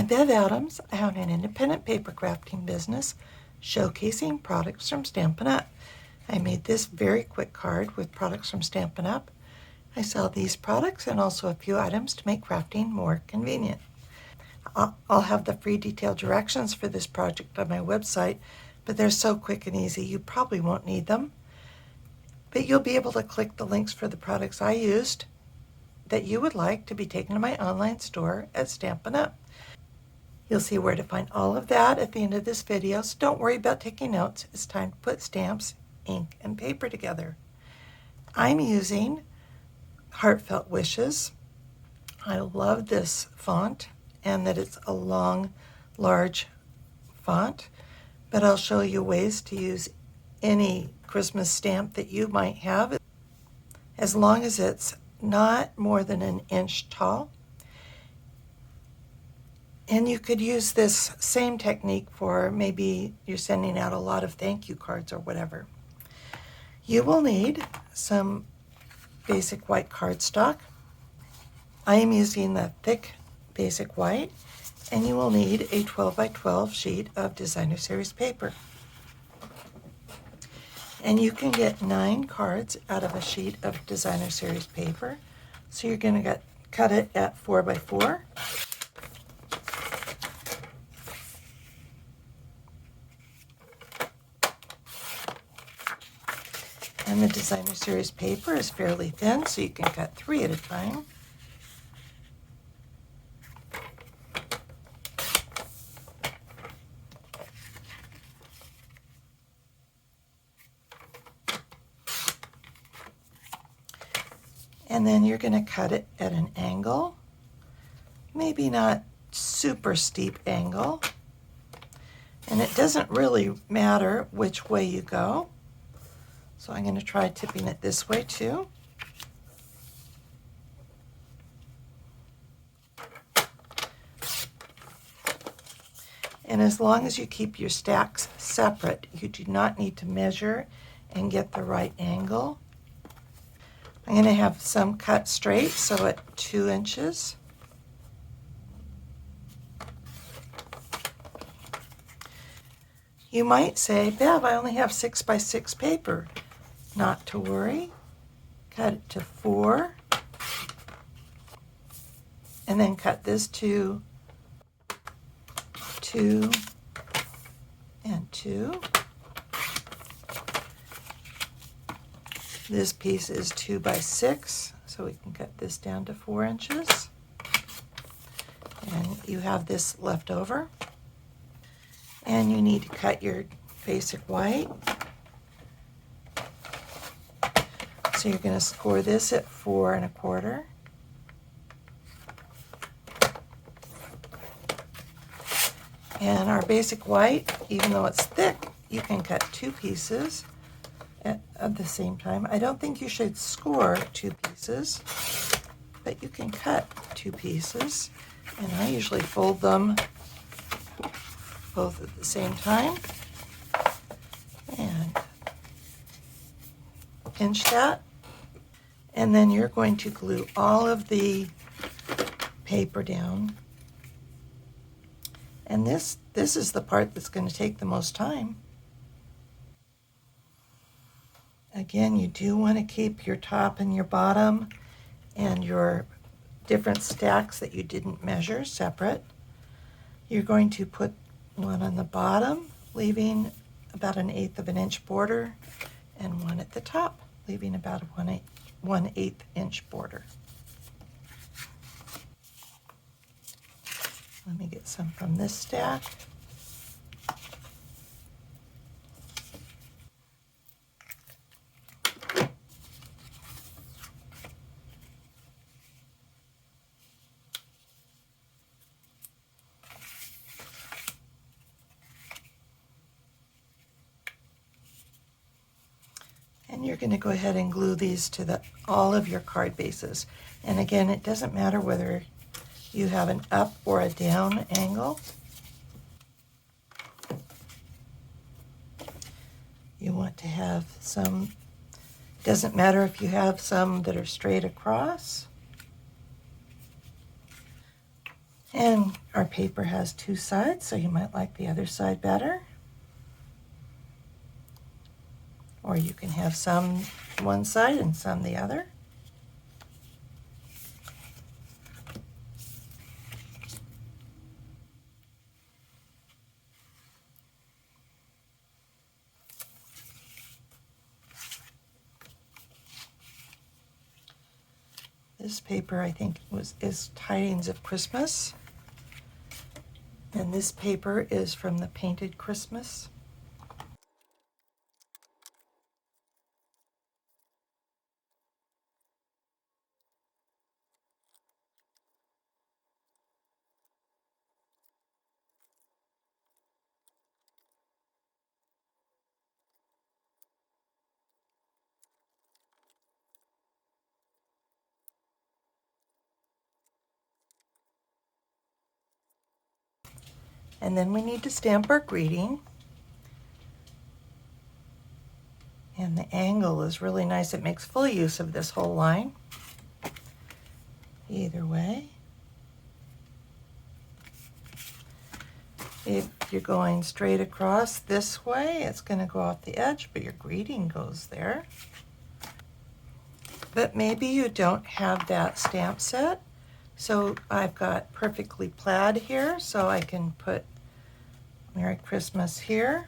Bev Adams. I own an independent paper crafting business showcasing products from Stampin' Up. I made this very quick card with products from Stampin' Up. I sell these products and also a few items to make crafting more convenient. I'll have the free detailed directions for this project on my website, but they're so quick and easy you probably won't need them. But you'll be able to click the links for the products I used that you would like to be taken to my online store at Stampin' Up. You'll see where to find all of that at the end of this video, so don't worry about taking notes. It's time to put stamps, ink, and paper together. I'm using Heartfelt Wishes. I love this font and that it's a long, large font, but I'll show you ways to use any Christmas stamp that you might have, as long as it's not more than an inch tall. And you could use this same technique for maybe you're sending out a lot of thank you cards or whatever. You will need some basic white cardstock. I am using the thick basic white, and you will need a 12 by 12 sheet of designer series paper. And you can get 9 cards out of a sheet of designer series paper. So you're going to cut it at 4 by 4. And the designer series paper is fairly thin, so you can cut 3 at a time. And then you're going to cut it at an angle, maybe not super steep angle. And it doesn't really matter which way you go. So I'm going to try tipping it this way too. And as long as you keep your stacks separate, you do not need to measure and get the right angle. I'm going to have some cut straight, so at 2 inches. You might say, Bev, I only have 6 by 6 paper. Not to worry. Cut it to 4. And then cut this to 2 and 2. This piece is 2 by 6, so we can cut this down to 4 inches. And you have this left over. And you need to cut your basic white. So you're going to score this at 4 1/4. And our basic white, even though it's thick, you can cut 2 pieces at the same time. I don't think you should score 2 pieces, but you can cut 2 pieces. And I usually fold them both at the same time and pinch that. And then you're going to glue all of the paper down. And this is the part that's going to take the most time. Again, you do want to keep your top and your bottom and your different stacks that you didn't measure separate. You're going to put one on the bottom, leaving about 1/8 of an inch border, and one at the top, leaving about a 1/8 inch border. Let me get some from this stack. And you're going to go ahead and glue these to all of your card bases. And again, it doesn't matter whether you have an up or a down angle. You want to have some, doesn't matter if you have some that are straight across And our paper has two sides, so you might like the other side better. Or you can have some one side and some the other. This paper, I think, is Tidings of Christmas. And this paper is from the Painted Christmas. And then we need to stamp our greeting. And the angle is really nice. It makes full use of this whole line. Either way. If you're going straight across this way, it's going to go off the edge, but your greeting goes there. But maybe you don't have that stamp set. So I've got Perfectly Plaid here, so I can put Merry Christmas here.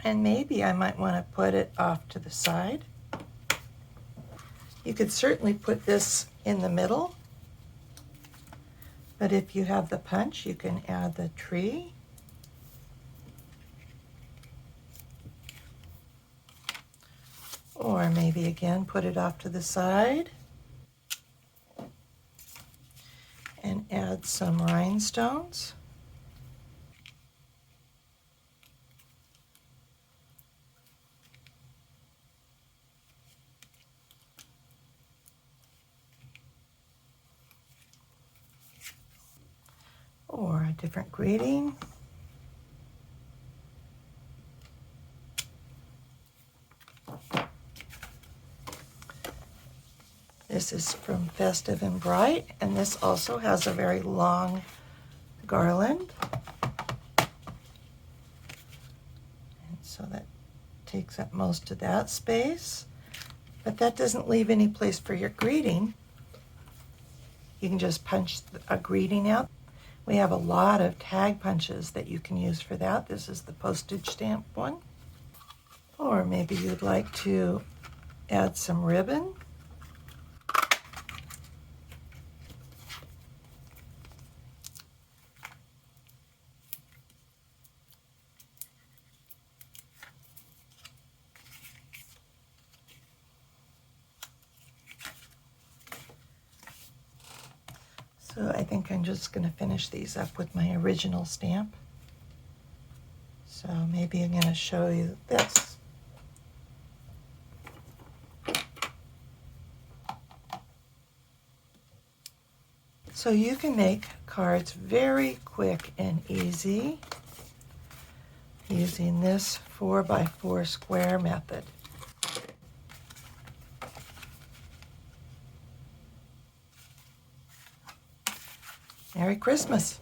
And maybe I might want to put it off to the side. You could certainly put this in the middle, but if you have the punch, you can add the tree. Or maybe again, put it off to the side and add some rhinestones. Or a different greeting. This is from Festive and Bright, and this also has a very long garland. And so that takes up most of that space, but that doesn't leave any place for your greeting. You can just punch a greeting out. We have a lot of tag punches that you can use for that. This is the postage stamp one. Or maybe you'd like to add some ribbon. So I think I'm just going to finish these up with my original stamp. So maybe I'm going to show you this. So you can make cards very quick and easy using this 4x4 square method. Merry Christmas!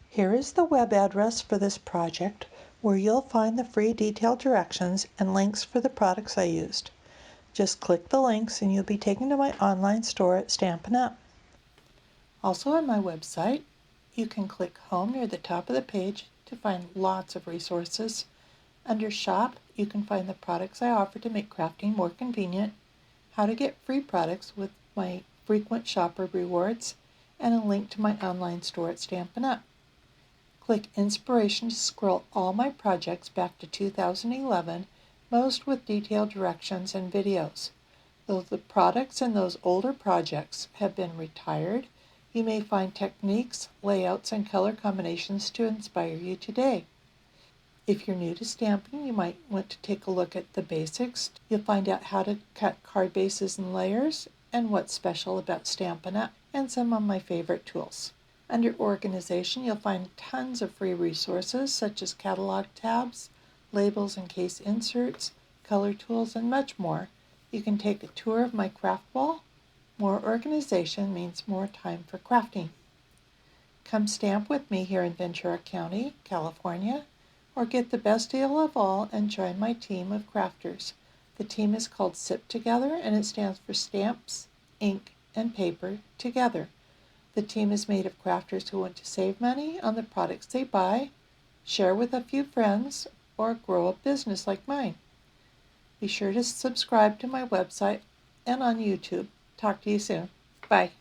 Here is the web address for this project where you'll find the free detailed directions and links for the products I used. Just click the links and you'll be taken to my online store at Stampin' Up! Also on my website, you can click Home near the top of the page to find lots of resources. Under Shop, you can find the products I offer to make crafting more convenient, how to get free products with my frequent shopper rewards, and a link to my online store at Stampin' Up! Click Inspiration to scroll all my projects back to 2011, most with detailed directions and videos. Though the products in those older projects have been retired, you may find techniques, layouts, and color combinations to inspire you today. If you're new to stamping, you might want to take a look at the basics. You'll find out how to cut card bases and layers, and what's special about Stampin' Up!, and some of my favorite tools. Under Organization, you'll find tons of free resources such as catalog tabs, labels and case inserts, color tools, and much more. You can take a tour of my craft wall More organization means more time for crafting. Come stamp with me here in Ventura County, California, or get the best deal of all and join my team of crafters. The team is called SIP Together, and it stands for Stamps, Ink, and Paper Together. The team is made of crafters who want to save money on the products they buy, share with a few friends, or grow a business like mine. Be sure to subscribe to my website and on YouTube. Talk to you soon. Bye.